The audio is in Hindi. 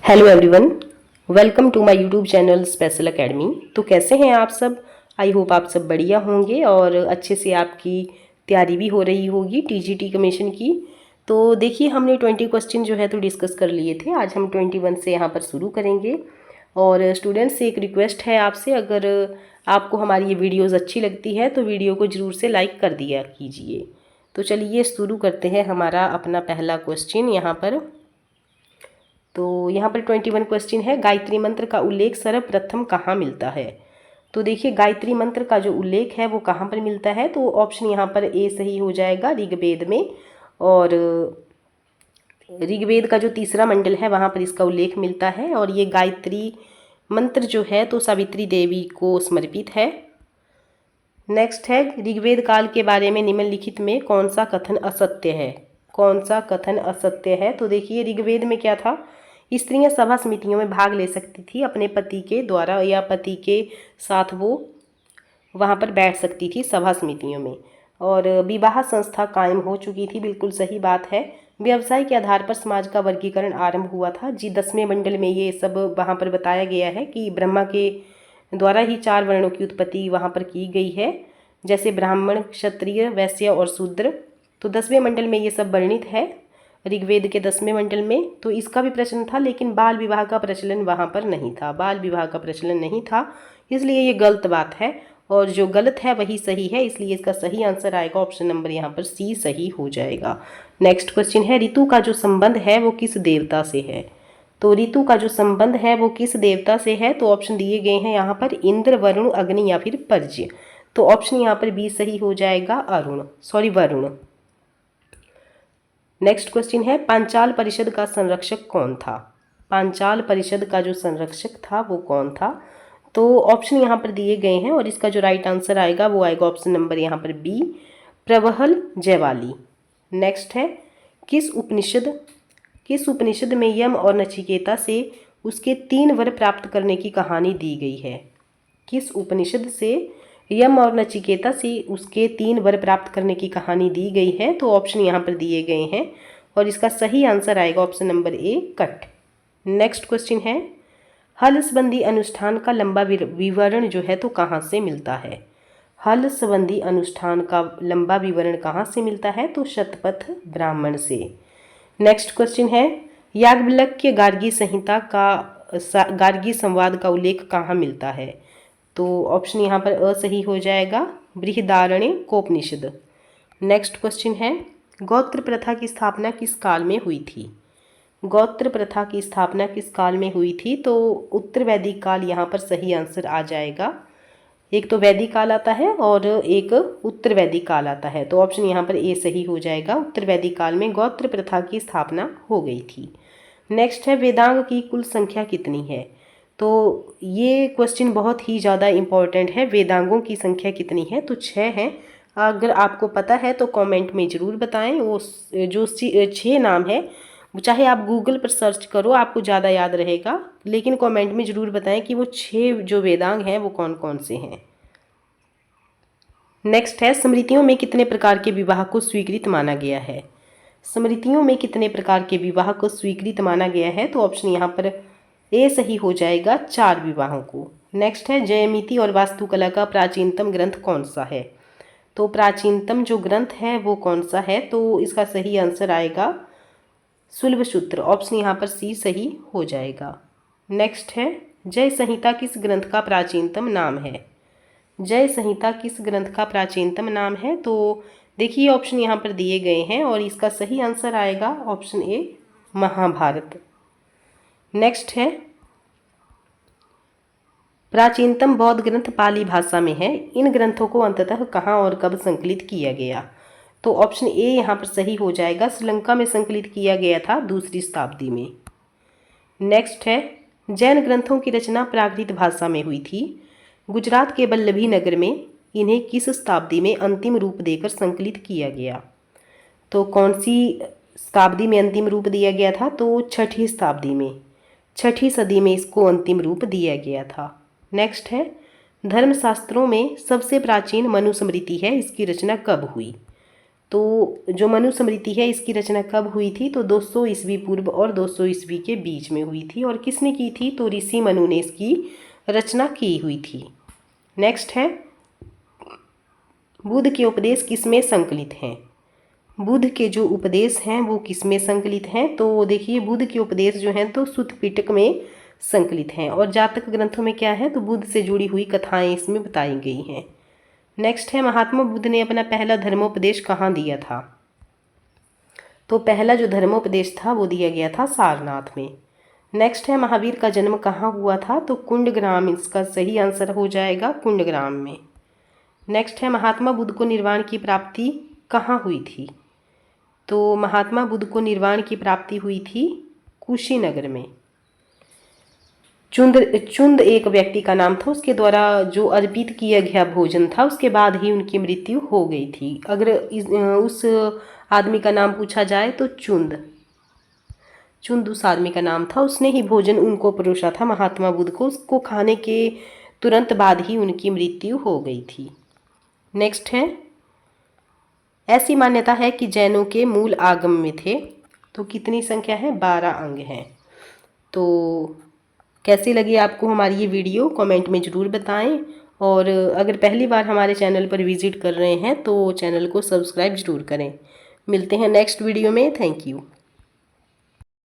Hello everyone, welcome to my YouTube channel special academy. तो कैसे हैं आप सब? आई होप आप सब बढ़िया होंगे और अच्छे से आपकी तैयारी भी हो रही होगी टीजीटी कमीशन की। तो देखिए, हमने 20 क्वेश्चन जो है तो डिस्कस कर लिए थे। आज हम 21 से यहाँ पर शुरू करेंगे। और स्टूडेंट्स से एक रिक्वेस्ट है आपसे, अगर आपको हमारी ये वीडियोज़ अच्छी लगती है तो वीडियो को ज़रूर से लाइक कर दिया कीजिए। तो चलिए शुरू करते हैं हमारा अपना पहला क्वेश्चन यहाँ पर। तो यहाँ पर 21 क्वेश्चन है, गायत्री मंत्र का उल्लेख सर्वप्रथम कहाँ मिलता है? तो देखिए, गायत्री मंत्र का जो उल्लेख है वो कहाँ पर मिलता है? तो ऑप्शन यहाँ पर ए सही हो जाएगा, ऋग्वेद में। और ऋग्वेद का जो तीसरा मंडल है वहाँ पर इसका उल्लेख मिलता है। और ये गायत्री मंत्र जो है तो सावित्री देवी को समर्पित है। नेक्स्ट है, ऋग्वेद काल के बारे में निम्नलिखित में कौन सा कथन असत्य है? कौन सा कथन असत्य है? तो देखिए, ऋग्वेद में क्या था, स्त्रियां सभा समितियों में भाग ले सकती थी अपने पति के द्वारा, या पति के साथ वो वहाँ पर बैठ सकती थी सभा समितियों में। और विवाह संस्था कायम हो चुकी थी, बिल्कुल सही बात है। व्यवसाय के आधार पर समाज का वर्गीकरण आरंभ हुआ था जी। 10वें मंडल में ये सब वहाँ पर बताया गया है कि ब्रह्मा के द्वारा ही 4 वर्णों की उत्पत्ति वहाँ पर की गई है, जैसे ब्राह्मण, क्षत्रिय, वैश्य और शूद्र। तो 10वें मंडल में ये सब वर्णित है ऋग्वेद के 10वें मंडल में। तो इसका भी प्रचलन था, लेकिन बाल विवाह का प्रचलन वहाँ पर नहीं था। बाल विवाह का प्रचलन नहीं था, इसलिए ये गलत बात है। और जो गलत है वही सही है, इसलिए इसका सही आंसर आएगा ऑप्शन नंबर यहाँ पर सी सही हो जाएगा। नेक्स्ट क्वेश्चन है, ऋतु का जो संबंध है वो किस देवता से है? तो ऋतु का जो संबंध है वो किस देवता से है? तो ऑप्शन दिए गए हैं यहाँ पर इंद्र, वरुण, अग्नि या फिर पर्ज्य। तो ऑप्शन यहाँ पर बी सही हो जाएगा, वरुण। नेक्स्ट क्वेश्चन है, पांचाल परिषद का संरक्षक कौन था? पांचाल परिषद का जो संरक्षक था वो कौन था? तो ऑप्शन यहाँ पर दिए गए हैं और इसका जो राइट आंसर आएगा वो आएगा ऑप्शन नंबर यहाँ पर बी, प्रबहल जयवाली। नेक्स्ट है, किस उपनिषद में यम और नचिकेता से उसके 3 वर प्राप्त करने की कहानी दी गई है? किस उपनिषद से यम और नचिकेता से उसके 3 वर प्राप्त करने की कहानी दी गई है? तो ऑप्शन यहाँ पर दिए गए हैं और इसका सही आंसर आएगा option number A, cut. Next question है, हल संबंधी अनुष्ठान का लंबा विवरण जो है तो कहाँ से मिलता है? हल संबंधी अनुष्ठान का लंबा विवरण कहाँ से मिलता है? तो शतपथ ब्राह्मण से। नेक्स्ट क्वेश्चन है, याज्ञवल्क्य गार्गी संहिता का गार्गी संवाद का उल्लेख कहाँ मिलता है? तो ऑप्शन यहाँ पर अ सही हो जाएगा, बृहदारण्यकोपनिषद। नेक्स्ट क्वेश्चन है, गोत्र प्रथा की स्थापना किस काल में हुई थी? गोत्र प्रथा की स्थापना किस काल में हुई थी? तो उत्तर वैदिक काल यहाँ पर सही आंसर आ जाएगा। एक तो वैदिक काल आता है और एक उत्तर वैदिक काल आता है, तो ऑप्शन यहाँ पर ए सही हो जाएगा। उत्तर वैदिक काल में गोत्र प्रथा की स्थापना हो गई थी। नेक्स्ट है, वेदांग की कुल संख्या कितनी है? तो ये क्वेश्चन बहुत ही ज़्यादा इम्पॉर्टेंट है। वेदांगों की संख्या कितनी है? तो 6 है। अगर आपको पता है तो कमेंट में ज़रूर बताएं। वो जो 6 नाम है, चाहे आप गूगल पर सर्च करो, आपको ज़्यादा याद रहेगा, लेकिन कमेंट में ज़रूर बताएं कि वो 6 जो वेदांग हैं वो कौन कौन से हैं। नेक्स्ट है, स्मृतियों में कितने प्रकार के विवाह को स्वीकृत माना गया है? स्मृतियों में कितने प्रकार के विवाह को स्वीकृत माना गया है? तो ऑप्शन यहाँ पर ए सही हो जाएगा, 4 विवाहों को। नेक्स्ट है, जयमिति और वास्तुकला का प्राचीनतम ग्रंथ कौन सा है? तो प्राचीनतम जो ग्रंथ है वो कौन सा है? तो इसका सही आंसर आएगा शुल्बसूत्र। ऑप्शन यहाँ पर सी सही हो जाएगा। नेक्स्ट है, जय संहिता किस ग्रंथ का प्राचीनतम नाम है? जय संहिता किस ग्रंथ का प्राचीनतम नाम है? तो देखिए, ऑप्शन यहाँ पर दिए गए हैं और इसका सही आंसर आएगा ऑप्शन ए, महाभारत। नेक्स्ट है, प्राचीनतम बौद्ध ग्रंथ पाली भाषा में है। इन ग्रंथों को अंततः कहाँ और कब संकलित किया गया? तो ऑप्शन ए यहाँ पर सही हो जाएगा, श्रीलंका में संकलित किया गया था 2री शताब्दी में। नेक्स्ट है, जैन ग्रंथों की रचना प्राकृत भाषा में हुई थी। गुजरात के वल्लभी नगर में इन्हें किस शताब्दी में अंतिम रूप देकर संकलित किया गया? तो कौन सी शताब्दी में अंतिम रूप दिया गया था? तो 6ठी शताब्दी में, 6ठी सदी में इसको अंतिम रूप दिया गया था। नेक्स्ट है, धर्मशास्त्रों में सबसे प्राचीन मनुस्मृति है, इसकी रचना कब हुई? तो जो मनुस्मृति है इसकी रचना कब हुई थी? तो 200 ईस्वी पूर्व और 200 ईस्वी के बीच में हुई थी। और किसने की थी? तो ऋषि मनु ने इसकी रचना की हुई थी। नेक्स्ट है, बुद्ध के उपदेश किसमें संकलित हैं? बुद्ध के जो उपदेश हैं वो किसमें संकलित हैं? तो देखिए, बुद्ध के उपदेश जो हैं तो सुत्त पिटक में संकलित हैं। और जातक ग्रंथों में क्या है? तो बुद्ध से जुड़ी हुई कथाएं इसमें बताई गई हैं। नेक्स्ट है, महात्मा बुद्ध ने अपना पहला धर्मोपदेश कहाँ दिया था? तो पहला जो धर्मोपदेश था वो दिया गया था सारनाथ में। नेक्स्ट है, महावीर का जन्म कहाँ हुआ था? तो कुंडग्राम इसका सही आंसर हो जाएगा, कुंडग्राम में। नेक्स्ट है, महात्मा बुद्ध को निर्वाण की प्राप्ति कहाँ हुई थी? तो महात्मा बुद्ध को निर्वाण की प्राप्ति हुई थी कुशीनगर में। चुंद एक व्यक्ति का नाम था, उसके द्वारा जो अर्पित किया गया भोजन था उसके बाद ही उनकी मृत्यु हो गई थी। अगर उस आदमी का नाम पूछा जाए तो चुंद उस आदमी का नाम था। उसने ही भोजन उनको परोसा था महात्मा बुद्ध को। उसको खाने के तुरंत बाद ही उनकी मृत्यु हो गई थी। नेक्स्ट है, ऐसी मान्यता है कि जैनों के मूल आगम में थे। तो कितनी संख्या है? 12 अंग हैं। तो कैसी लगी आपको हमारी ये वीडियो? कमेंट में ज़रूर बताएं। और अगर पहली बार हमारे चैनल पर विजिट कर रहे हैं तो चैनल को सब्सक्राइब ज़रूर करें। मिलते हैं नेक्स्ट वीडियो में। Thank you.